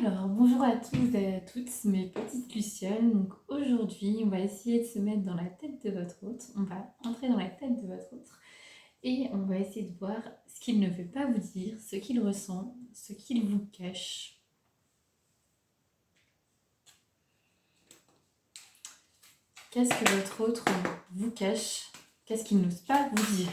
Alors, bonjour à tous et à toutes, mes petites lucioles. Donc aujourd'hui, on va essayer de se mettre dans la tête de votre hôte. On va entrer dans la tête de votre autre et on va essayer de voir ce qu'il ne veut pas vous dire, ce qu'il ressent, ce qu'il vous cache. Qu'est-ce que votre autre vous cache? Qu'est-ce qu'il n'ose pas vous dire?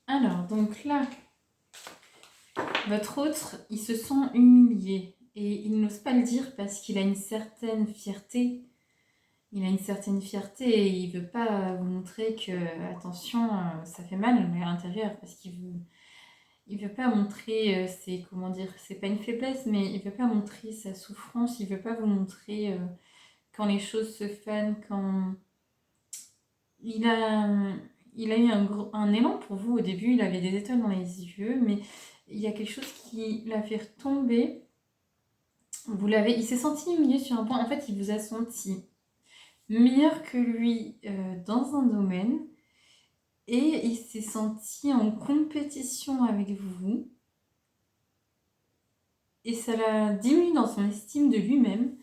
Alors, donc là, votre autre, il se sent humilié et il n'ose pas le dire parce qu'il a une certaine fierté. Il a une certaine fierté et il veut pas vous montrer que, attention, ça fait mal à l'intérieur parce il veut pas montrer, comment dire, c'est pas une faiblesse, mais il veut pas montrer sa souffrance, il veut pas vous montrer quand les choses se fanent, quand il a, il a eu un élan pour vous au début, il avait des étoiles dans les yeux, mais il y a quelque chose qui l'a fait retomber. Il s'est senti humilié sur un point, en fait, il vous a senti meilleur que lui dans un domaine et il s'est senti en compétition avec vous et ça l'a diminué dans son estime de lui-même.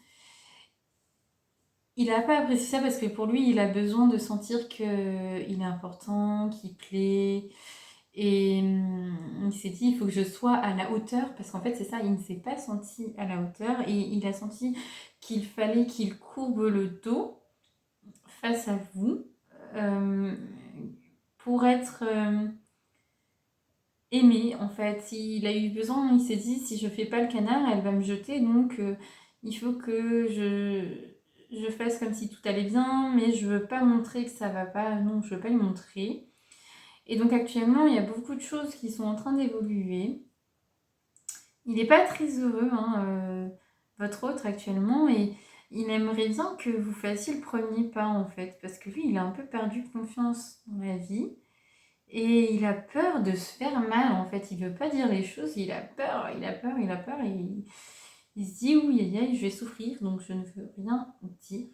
Il n'a pas apprécié ça parce que pour lui, il a besoin de sentir qu'il est important, qu'il plaît. Et il s'est dit, il faut que je sois à la hauteur, parce qu'en fait, c'est ça, il ne s'est pas senti à la hauteur et il a senti qu'il fallait qu'il courbe le dos face à vous pour être aimé. En fait, il a eu besoin, il s'est dit, si je fais pas le canard, elle va me jeter, donc il faut que je fasse comme si tout allait bien, mais je veux pas montrer que ça va pas, non, je veux pas lui montrer. Et donc actuellement, il y a beaucoup de choses qui sont en train d'évoluer. Il n'est pas très heureux, hein, votre autre actuellement, et il aimerait bien que vous fassiez le premier pas en fait, parce que lui, il a un peu perdu confiance dans la vie, et il a peur de se faire mal en fait. Il veut pas dire les choses, il a peur, il a peur, il a peur, et il se dit oui, je vais souffrir, donc je ne veux rien dire.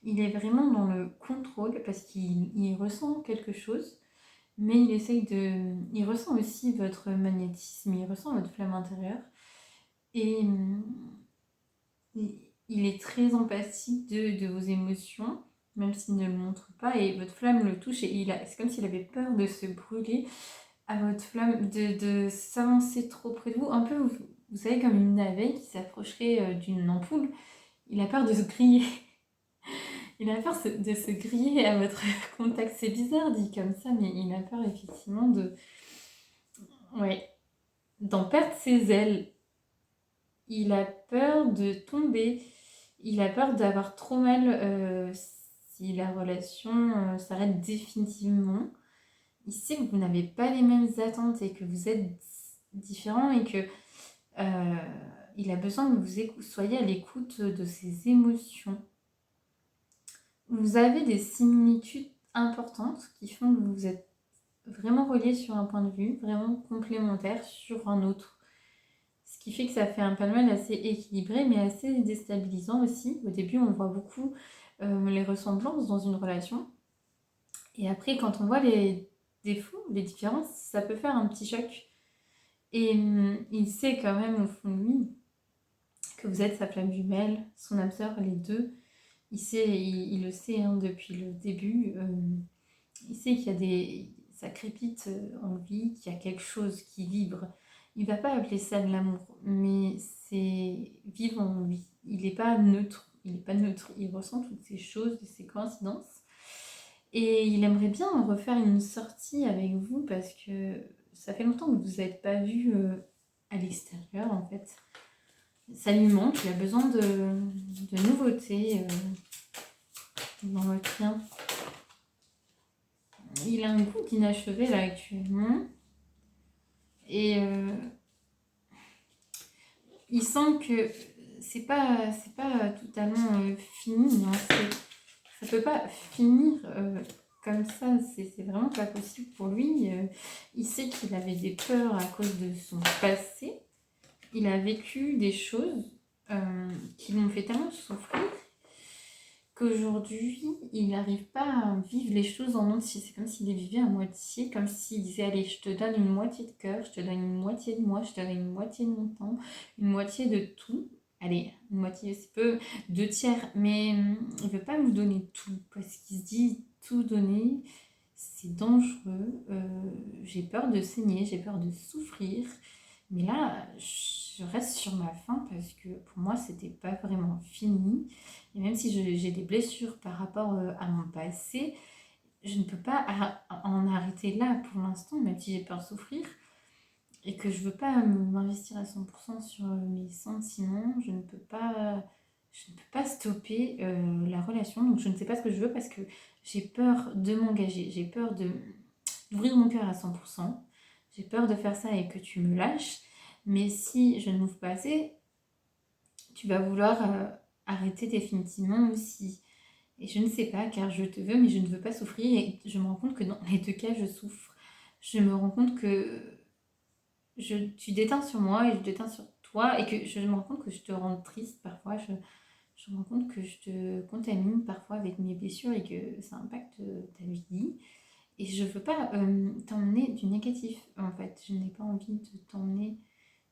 Il est vraiment dans le contrôle parce qu'il ressent quelque chose. Mais il ressent aussi votre magnétisme, il ressent votre flamme intérieure. Et il est très empathique de vos émotions, même s'il ne le montre pas. Et votre flamme le touche et c'est comme s'il avait peur de se brûler à votre flamme, de s'avancer trop près de vous. Un peu, vous savez, comme une abeille qui s'approcherait d'une ampoule. Il a peur de se griller. Il a peur de se griller à votre contact. C'est bizarre dit comme ça, mais il a peur effectivement d'en perdre ses ailes. Il a peur de tomber. Il a peur d'avoir trop mal si la relation s'arrête définitivement. Il sait que vous n'avez pas les mêmes attentes et que vous êtes différents et que il a besoin que vous soyez à l'écoute de ses émotions. Vous avez des similitudes importantes qui font que vous êtes vraiment reliés sur un point de vue, vraiment complémentaires sur un autre. Ce qui fait que ça fait un palmarès assez équilibré, mais assez déstabilisant aussi. Au début, on voit beaucoup les ressemblances dans une relation. Et après, quand on voit les défauts, les différences, ça peut faire un petit choc. Et il sait quand même au fond de lui que vous êtes sa flamme jumelle, son âme sœur, les deux. Il le sait hein, depuis le début. Il sait qu'il y a ça crépite en lui, qu'il y a quelque chose qui vibre. Il va pas appeler ça de l'amour, mais c'est vivant en lui. Il n'est pas neutre. Il ressent toutes ces choses, ces coïncidences. Et il aimerait bien refaire une sortie avec vous parce que ça fait longtemps que vous n'êtes pas vu à l'extérieur en fait. Ça lui manque, il a besoin de nouveautés dans votre lien. il a un goût d'inachevé là actuellement. Et il sent que c'est pas totalement fini. Hein. Ça peut pas finir comme ça. C'est vraiment pas possible pour lui. Il sait qu'il avait des peurs à cause de son passé. Il a vécu des choses qui l'ont fait tellement souffrir qu'aujourd'hui, il n'arrive pas à vivre les choses en entier. C'est comme s'il les vivait à moitié, comme s'il disait, allez, je te donne une moitié de cœur, je te donne une moitié de moi, je te donne une moitié de mon temps, une moitié de tout. Allez, une moitié, c'est peu, 2 tiers, mais il ne veut pas nous donner tout, parce qu'il se dit, tout donner, c'est dangereux, j'ai peur de saigner, j'ai peur de souffrir, mais là, je reste sur ma faim parce que pour moi, c'était pas vraiment fini. Et même si j'ai des blessures par rapport à mon passé, je ne peux pas en arrêter là pour l'instant, même si j'ai peur de souffrir et que je veux pas m'investir à 100% sur mes sentiments. Je ne peux pas stopper la relation. Donc je ne sais pas ce que je veux parce que j'ai peur de m'engager, j'ai peur d'ouvrir mon cœur à 100%. J'ai peur de faire ça et que tu me lâches. Mais si je ne m'ouvre pas assez, tu vas vouloir arrêter définitivement aussi. Et je ne sais pas, car je te veux, mais je ne veux pas souffrir. Et je me rends compte que dans les 2 cas, je souffre. Je me rends compte que tu déteins sur moi et je déteins sur toi. Et que je me rends compte que je te rends triste parfois. Je me rends compte que je te contamine parfois avec mes blessures et que ça impacte ta vie. Et je veux pas t'emmener du négatif, en fait. Je n'ai pas envie de t'emmener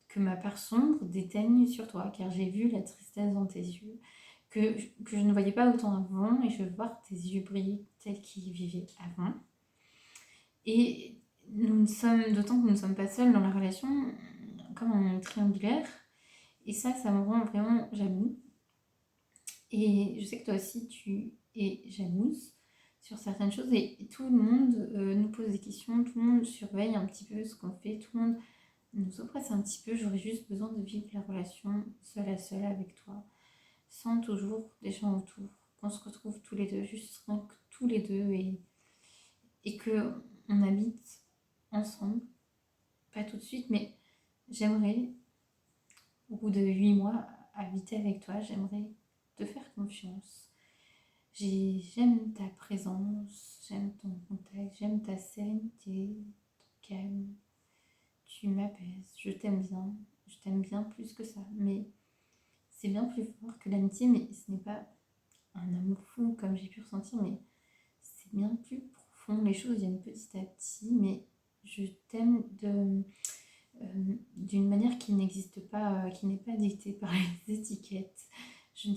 que ma part sombre déteigne sur toi, car j'ai vu la tristesse dans tes yeux, que je ne voyais pas autant avant, et je veux voir tes yeux briller tels qu'ils vivaient avant. Et d'autant que nous ne sommes pas seuls dans la relation, comme un triangulaire, et ça me rend vraiment jaloux. Et je sais que toi aussi, tu es jalouse sur certaines choses, et tout le monde nous pose des questions, tout le monde surveille un petit peu ce qu'on fait, tout le monde nous oppresse un petit peu. J'aurais juste besoin de vivre la relation seule à seule avec toi, sans toujours des gens autour, qu'on se retrouve tous les deux, juste rien que tous les deux, et que on habite ensemble, pas tout de suite, mais j'aimerais, au bout de 8 mois, habiter avec toi, j'aimerais te faire confiance. J'aime ta présence, j'aime ton contact, j'aime ta sérénité, ton calme. Tu m'apaises, je t'aime bien plus que ça. Mais c'est bien plus fort que l'amitié, mais ce n'est pas un amour fou comme j'ai pu ressentir, mais c'est bien plus profond. Les choses viennent petit à petit, mais je t'aime d'une manière qui n'existe pas, qui n'est pas dictée par les étiquettes. Je ne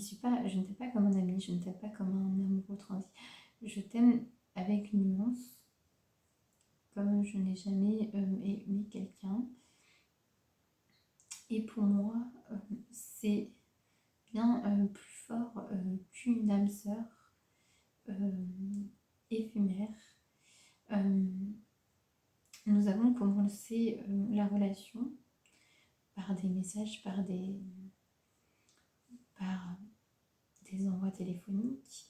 t'aime pas comme un ami, je ne t'aime pas comme un amoureux transi. Je t'aime avec nuance, comme je n'ai jamais aimé quelqu'un. Et pour moi, c'est bien plus fort qu'une âme sœur éphémère. Nous avons commencé la relation par des messages, par des envois téléphoniques.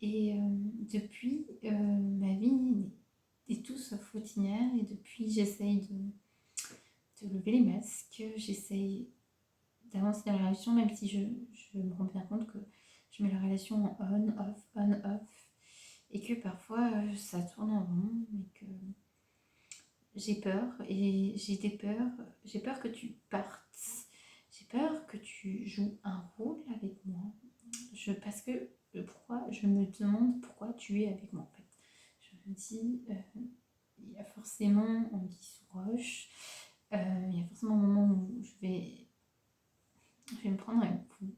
Et depuis, ma vie est tout sauf routinière. Et depuis, j'essaye de lever les masques. J'essaye d'avancer dans la relation, même si je me rends bien compte que je mets la relation en on-off, et que parfois ça tourne en rond, et que j'ai peur, et j'ai peur que tu partes, j'ai peur que tu joues un rôle avec moi, parce que je me demande pourquoi tu es avec moi en fait. Je me dis, il y a forcément anguille sous roche, il y a forcément un moment où je vais me prendre un coup.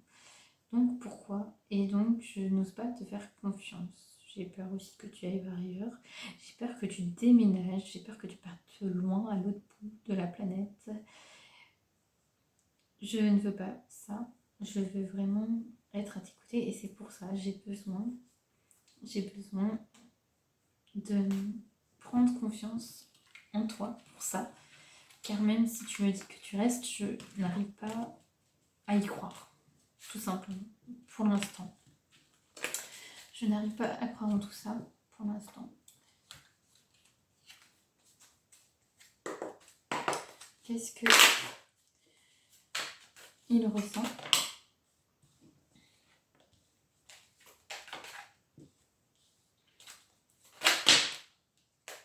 Donc pourquoi? Et donc je n'ose pas te faire confiance. J'ai peur aussi que tu ailles voir ailleurs. J'ai peur que tu déménages. J'ai peur que tu partes loin, à l'autre bout de la planète. Je ne veux pas ça. Je veux vraiment être à tes côtés. Et c'est pour ça, j'ai besoin de prendre confiance en toi pour ça. Car même si tu me dis que tu restes, je n'arrive pas à y croire. Tout simplement. Pour l'instant. Je n'arrive pas à croire en tout ça pour l'instant. Qu'est-ce que il ressent?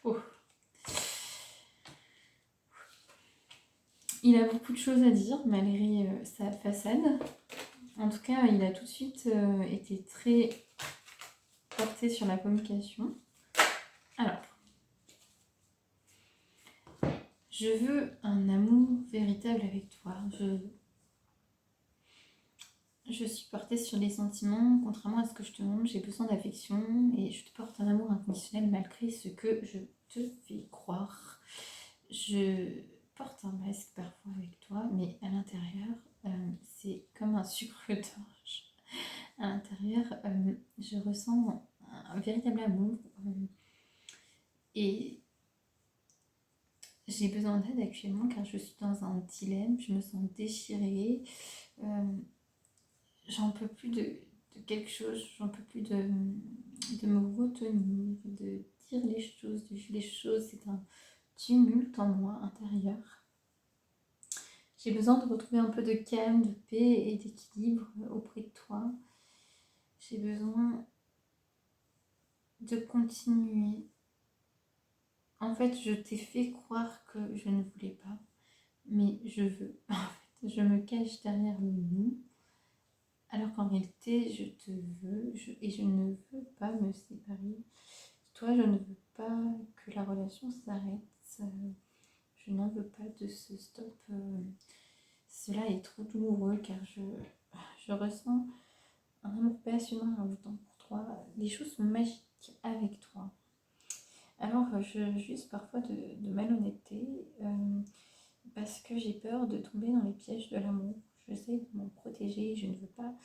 Oh. Il a beaucoup de choses à dire malgré sa façade. En tout cas, il a tout de suite été très porté sur la communication. Alors, je veux un amour véritable avec toi. Je suis portée sur les sentiments. Contrairement à ce que je te montre, j'ai besoin d'affection et je te porte un amour inconditionnel malgré ce que je te fais croire. Je porte un masque parfois avec toi, mais à l'intérieur, c'est comme un sucre d'orge. À l'intérieur, je ressens un véritable amour et j'ai besoin d'aide actuellement car je suis dans un dilemme, je me sens déchirée, j'en peux plus de quelque chose, j'en peux plus de me retenir, de dire les choses, de vivre les choses, c'est un tumulte en moi intérieur. J'ai besoin de retrouver un peu de calme, de paix et d'équilibre auprès de toi. J'ai besoin de continuer. En fait, je t'ai fait croire que je ne voulais pas, mais je veux. En fait, je me cache derrière le non, alors qu'en réalité, je te veux et je ne veux pas me séparer. Toi, je ne veux pas que la relation s'arrête. Je n'en veux pas de ce stop. Cela est trop douloureux car je ressens un amour passionné en autant pour toi. Les choses sont magiques avec toi. Alors, je juste parfois de malhonnêteté parce que j'ai peur de tomber dans les pièges de l'amour. J'essaie de m'en protéger. Je ne veux pas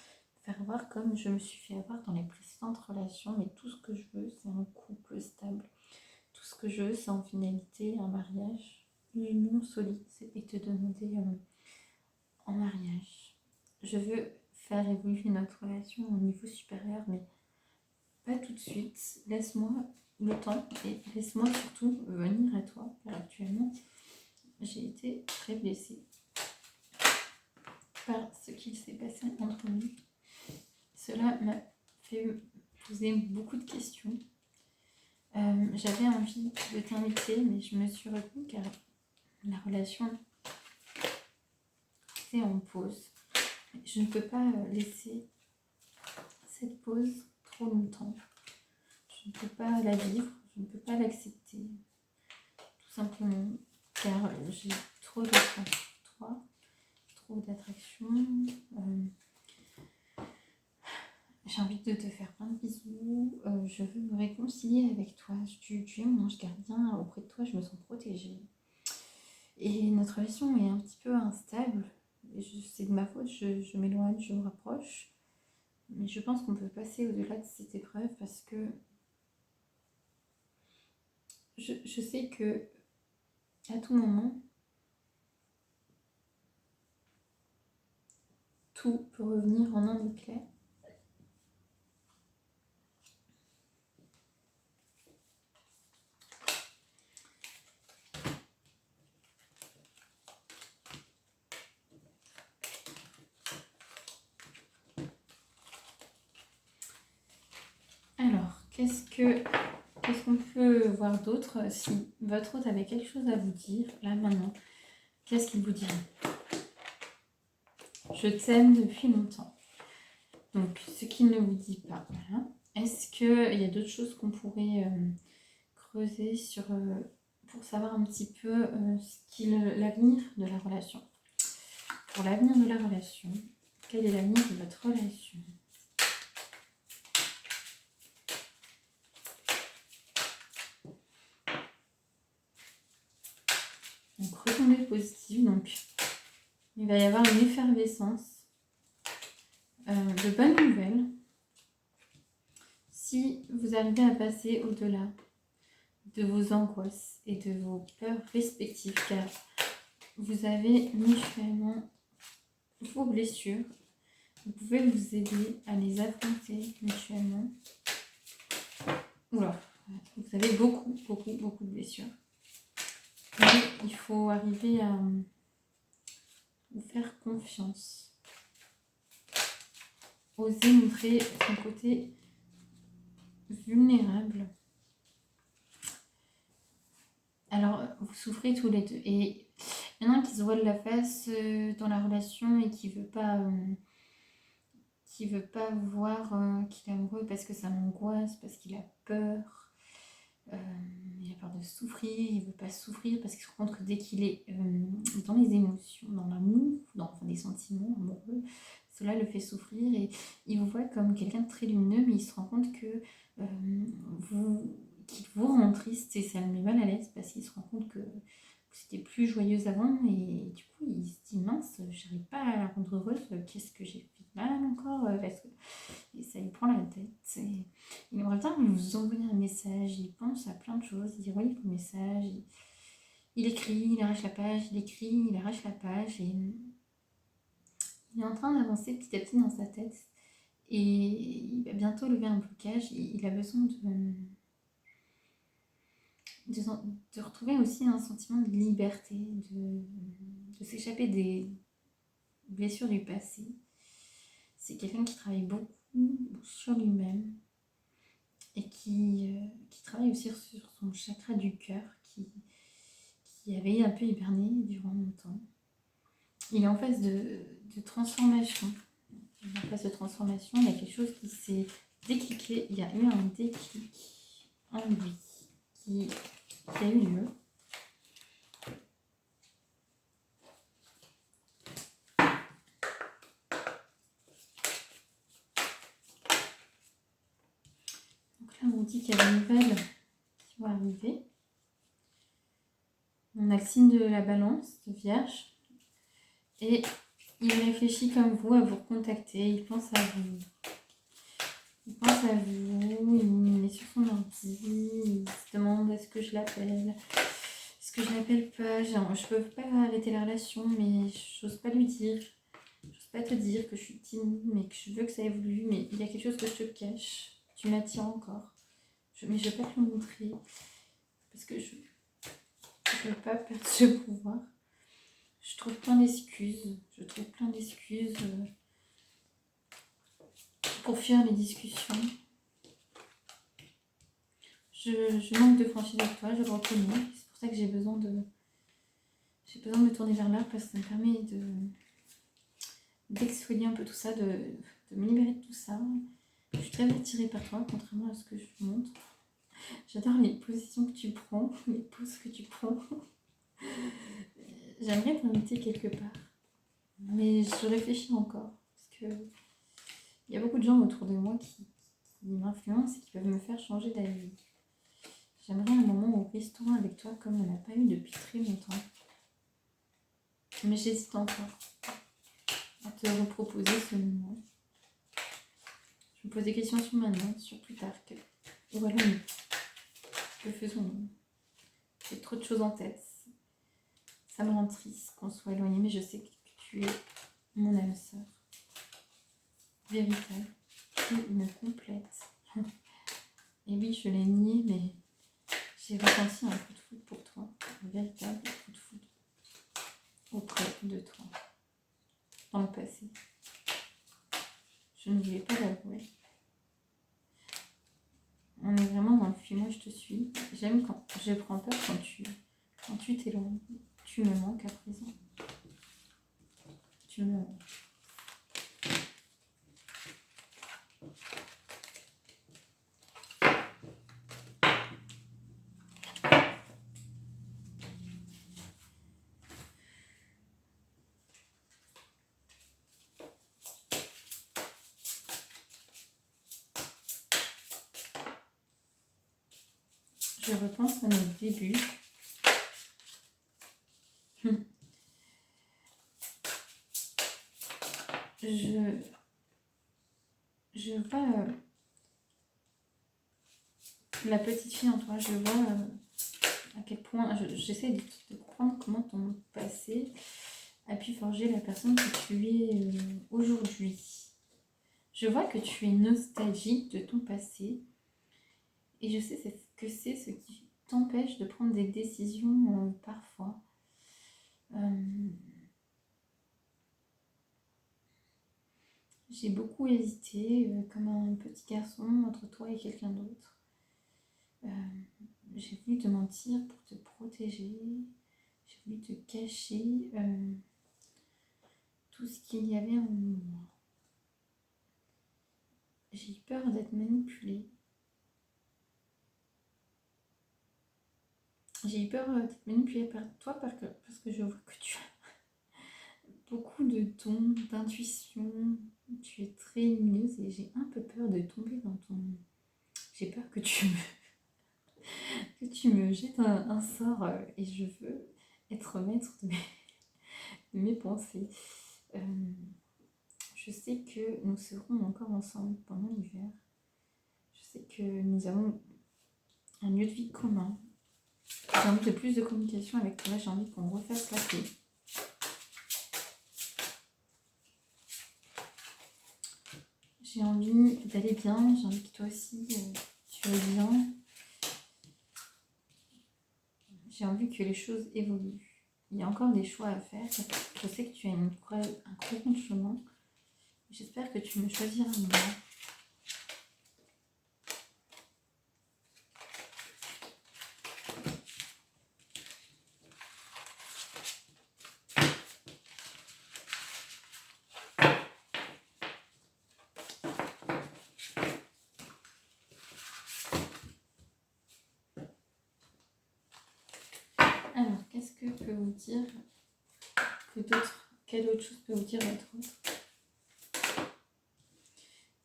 faire voir comme je me suis fait avoir dans les précédentes relations. Mais tout ce que je veux, c'est un couple stable. Tout ce que je veux, c'est en finalité un mariage, une union solide et te demander en mariage. Je veux faire évoluer notre relation au niveau supérieur, mais pas tout de suite. Laisse-moi le temps et laisse-moi surtout venir à toi. Car actuellement, j'ai été très blessée par ce qu'il s'est passé entre nous. Cela m'a fait poser beaucoup de questions. J'avais envie de t'inviter, mais je me suis retenue car la relation est en pause. Je ne peux pas laisser cette pause trop longtemps. Je ne peux pas la vivre, je ne peux pas l'accepter. Tout simplement car j'ai trop d'attraction pour toi, trop d'attraction. J'ai envie de te faire plein de bisous. Je veux me réconcilier avec toi. Tu es mon ange gardien. Auprès de toi, je me sens protégée. Et notre relation est un petit peu instable. C'est de ma faute, je m'éloigne, je me rapproche. Mais je pense qu'on peut passer au-delà de cette épreuve parce que je sais que à tout moment, tout peut revenir en un éclair. Alors, qu'est-ce qu'on peut voir d'autre si votre hôte avait quelque chose à vous dire, là, maintenant, qu'est-ce qu'il vous dirait? Je t'aime depuis longtemps. Donc, ce qu'il ne vous dit pas, voilà. Est-ce qu'il y a d'autres choses qu'on pourrait creuser sur, pour savoir un petit peu l'avenir de la relation? Pour l'avenir de la relation, quel est l'avenir de votre relation? Donc, retombée positive, donc il va y avoir une effervescence, de bonnes nouvelles. Si vous arrivez à passer au-delà de vos angoisses et de vos peurs respectives, car vous avez mutuellement vos blessures, vous pouvez vous aider à les affronter mutuellement. Oula, vous avez beaucoup de blessures. Mais il faut arriver à vous faire confiance. Oser montrer son côté vulnérable. Alors, vous souffrez tous les deux. Et il y en a un qui se voile la face dans la relation et qui veut pas voir qu'il est amoureux parce que ça m'angoisse, parce qu'il a peur. Il a peur de souffrir, il veut pas souffrir parce qu'il se rend compte que dès qu'il est dans les émotions, dans l'amour, dans des sentiments amoureux, cela le fait souffrir et il vous voit comme quelqu'un de très lumineux, mais il se rend compte que qu'il vous rend triste et ça le met mal à l'aise parce qu'il se rend compte que c'était plus joyeuse avant et du coup il se dit mince, j'arrive pas à la rendre heureuse, qu'est-ce que j'ai fait de mal encore et ça lui prend la tête. Et il aimerait bien vous envoyer un message, il pense à plein de choses, il relit vos messages, il écrit, il arrache la page, il écrit, il arrache la page et il est en train d'avancer petit à petit dans sa tête et il va bientôt lever un blocage, il a besoin de retrouver aussi un sentiment de liberté, de s'échapper des blessures du passé. C'est quelqu'un qui travaille beaucoup sur lui-même et qui travaille aussi sur son chakra du cœur qui avait un peu hiberné durant longtemps. Il est en phase de transformation. Il est en phase de transformation, il y a quelque chose qui s'est décliqué, il y a eu un déclic en lui qui a eu lieu. Donc là, on dit qu'il y a des nouvelles qui vont arriver. On a le signe de la balance, de Vierge. Et il réfléchit comme vous à vous recontacter. Il pense à vous. Il pense à vous. Il est sur son ordi. Il se demande est-ce que je l'appelle. Est-ce que je l'appelle pas. Je peux pas arrêter la relation, mais j'ose pas lui dire. J'ose pas te dire que je suis timide, mais que je veux que ça évolue. Mais il y a quelque chose que je te cache. Tu m'attires encore. Mais je veux pas te le montrer. Parce que je veux pas perdre ce pouvoir. Je trouve plein d'excuses. Pour fuir les discussions. Je manque de franchise avec toi, je le reconnais. C'est pour ça que j'ai besoin de me tourner vers là parce que ça me permet d'exfolier un peu tout ça, de me libérer de tout ça. Je suis très attirée par toi, contrairement à ce que je te montre. J'adore les positions que tu prends, les poses que tu prends. J'aimerais t'inviter quelque part. Mais je réfléchis encore. Parce que il y a beaucoup de gens autour de moi qui m'influencent et qui peuvent me faire changer d'avis. J'aimerais un moment au restaurant avec toi comme on n'a pas eu depuis très longtemps. Mais j'hésite encore à te reproposer ce moment. Je me pose des questions sur maintenant, sur plus tard. Voilà, que faisons-nous? J'ai trop de choses en tête. Ça me rend triste qu'on soit éloigné, mais je sais que tu es mon âme sœur. Véritable. Tu me complètes. Et oui, je l'ai nié, mais j'ai ressenti un coup de foudre pour toi. Un véritable coup de foudre auprès de toi. Dans le passé. Je ne voulais pas l'avouer. On est vraiment dans le fuis-moi, je te suis. J'aime quand je prends peur quand tu t'éloignes. Tu me manques à présent. Tu me manques. Je repense à nos débuts. Je vois la petite fille en toi. Je vois à quel point j'essaie de comprendre comment ton passé a pu forger la personne que tu es aujourd'hui. Je vois que tu es nostalgique de ton passé et je sais ce t'empêche de prendre des décisions parfois. J'ai beaucoup hésité, comme un petit garçon, entre toi et quelqu'un d'autre. J'ai voulu te mentir pour te protéger. J'ai voulu te cacher tout ce qu'il y avait en moi. J'ai eu peur d'être manipulée. J'ai eu peur d'être manipulée par toi parce que je vois que tu as beaucoup de dons, d'intuition. Tu es très lumineuse et j'ai un peu peur de tomber dans ton... J'ai peur que tu me jettes un sort et je veux être maître de mes pensées. Je sais que nous serons encore ensemble pendant l'hiver. Je sais que nous avons un lieu de vie commun. J'ai envie de plus de communication avec toi. J'ai envie qu'on refasse la paix. J'ai envie d'aller bien. J'ai envie que toi aussi, tu ailles bien. J'ai envie que les choses évoluent. Il y a encore des choix à faire. Je sais que tu as un gros bon chemin. J'espère que tu me choisiras moi. Alors, qu'est-ce que peut vous dire que d'autres, quelle autre chose peut vous dire votre autre?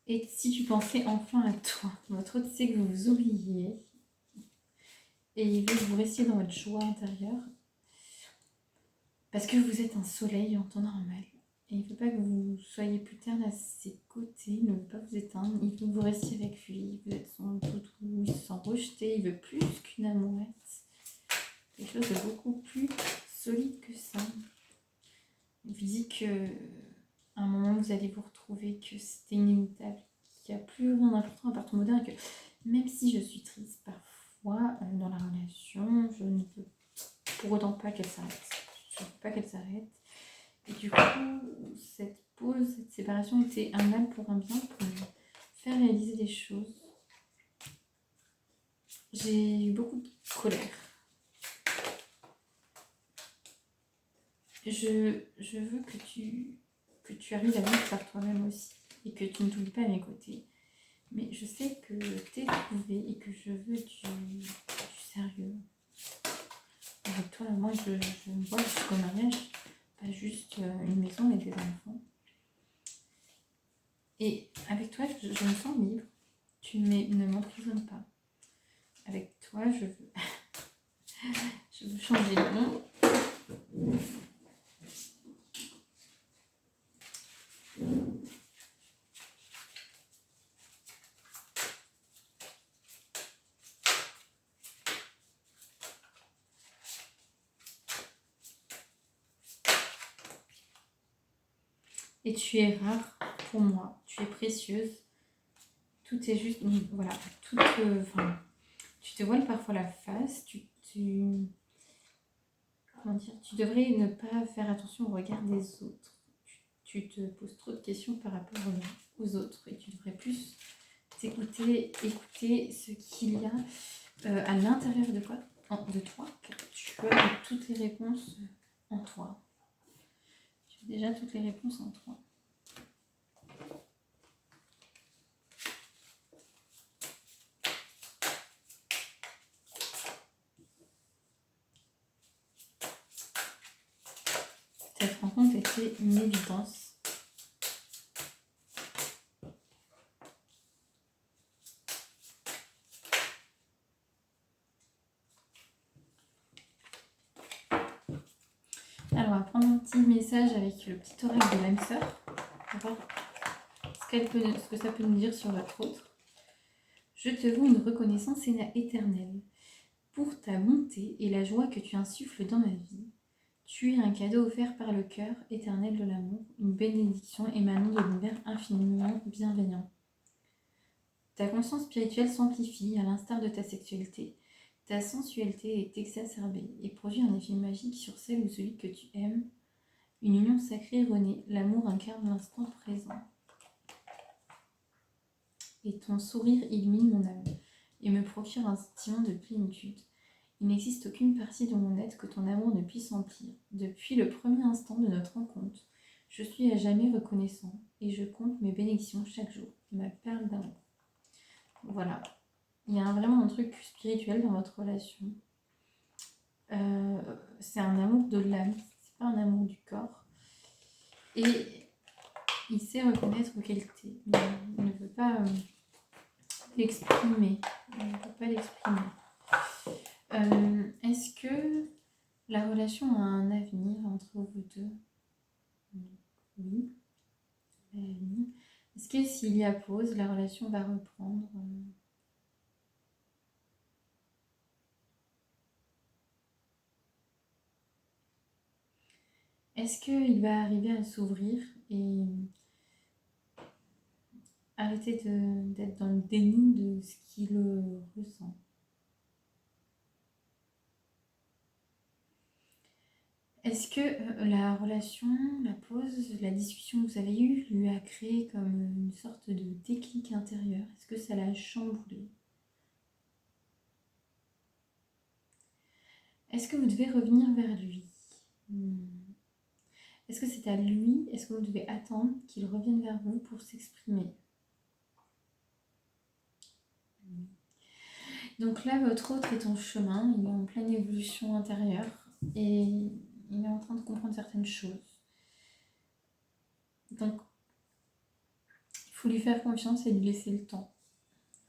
Et si tu pensais enfin à toi, votre autre sait que vous vous oubliez et il veut que vous restiez dans votre joie intérieure parce que vous êtes un soleil en temps normal. Et il ne veut pas que vous soyez plus terne à ses côtés, il ne veut pas vous éteindre, il veut que vous restiez avec lui, vous êtes son toutou, il se sent rejeté, il veut plus qu'une amourette. Quelque chose de beaucoup plus solide que ça. Il vous dit que à un moment vous allez vous retrouver, que c'était inévitable, qu'il n'y a plus rien d'important à part ton bonheur et que même si je suis triste parfois dans la relation, je ne veux pour autant pas qu'elle s'arrête. Je ne veux pas qu'elle s'arrête. Et du coup, cette pause, cette séparation était un mal pour un bien, pour me faire réaliser des choses. J'ai eu beaucoup de colère. Je veux que tu arrives à vivre par toi-même aussi et que tu ne t'oublies pas à mes côtés. Mais je sais que t'es trouvé et que je veux du sérieux. Avec toi, moi, je me vois jusqu'au mariage, pas juste une maison et des enfants. Et avec toi, je me sens libre. Tu ne m'emprisonnes pas. Avec toi, je veux changer le monde. Et tu es rare pour moi. Tu es précieuse. Tout est juste... Voilà. Tu te voiles parfois la face. Comment dire, tu devrais ne pas faire attention au regard des autres. Tu te poses trop de questions par rapport aux autres et tu devrais plus écouter ce qu'il y a à l'intérieur de toi, car tu as toutes les réponses en toi. Tu as déjà toutes les réponses en toi. Cette rencontre était une évidence. Alors, on va prendre un petit message avec le petit oracle de l'âme sœur. On va voir ce que ça peut nous dire sur votre autre. Je te voue une reconnaissance éternelle pour ta bonté et la joie que tu insuffles dans ma vie. Tu es un cadeau offert par le cœur éternel de l'amour, une bénédiction émanant de l'univers infiniment bienveillant. Ta conscience spirituelle s'amplifie à l'instar de ta sexualité. Ta sensualité est exacerbée et produit un effet magique sur celle ou celui que tu aimes. Une union sacrée renaît, l'amour incarne l'instant présent. Et ton sourire illumine mon âme et me procure un sentiment de plénitude. Il n'existe aucune partie de mon être que ton amour ne puisse emplir. Depuis le premier instant de notre rencontre, je suis à jamais reconnaissant et je compte mes bénédictions chaque jour, ma perle d'amour. Voilà. Il y a vraiment un truc spirituel dans votre relation. C'est un amour de l'âme, c'est pas un amour du corps. Et il sait reconnaître vos qualités, mais il ne veut pas l'exprimer. Il ne veut pas l'exprimer. Est-ce que la relation a un avenir entre vous deux? Oui, l'avenir. Est-ce que s'il y a pause, la relation va reprendre? Est-ce qu'il va arriver à s'ouvrir et arrêter d'être dans le déni de ce qu'il ressent? Est-ce que la relation, la pause, la discussion que vous avez eue lui a créé comme une sorte de déclic intérieur? Est-ce que ça l'a chamboulé? Est-ce que vous devez revenir vers lui? Est-ce que c'est à lui? Est-ce que vous devez attendre qu'il revienne vers vous pour s'exprimer? Donc là, votre autre est en chemin, il est en pleine évolution intérieure et il est en train de comprendre certaines choses. Donc, il faut lui faire confiance et lui laisser le temps.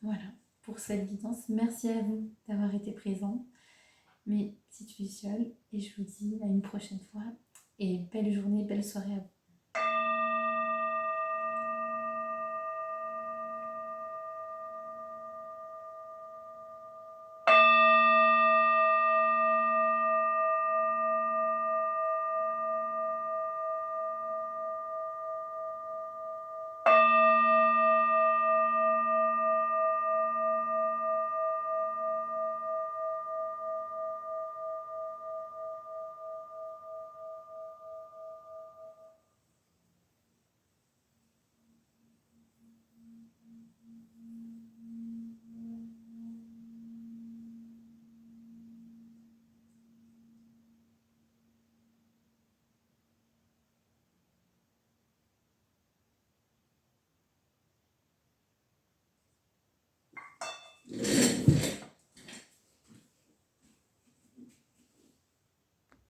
Voilà, pour cette guidance. Merci à vous d'avoir été présent, mes petites lucioles, et je vous dis à une prochaine fois. Et belle journée, belle soirée à vous.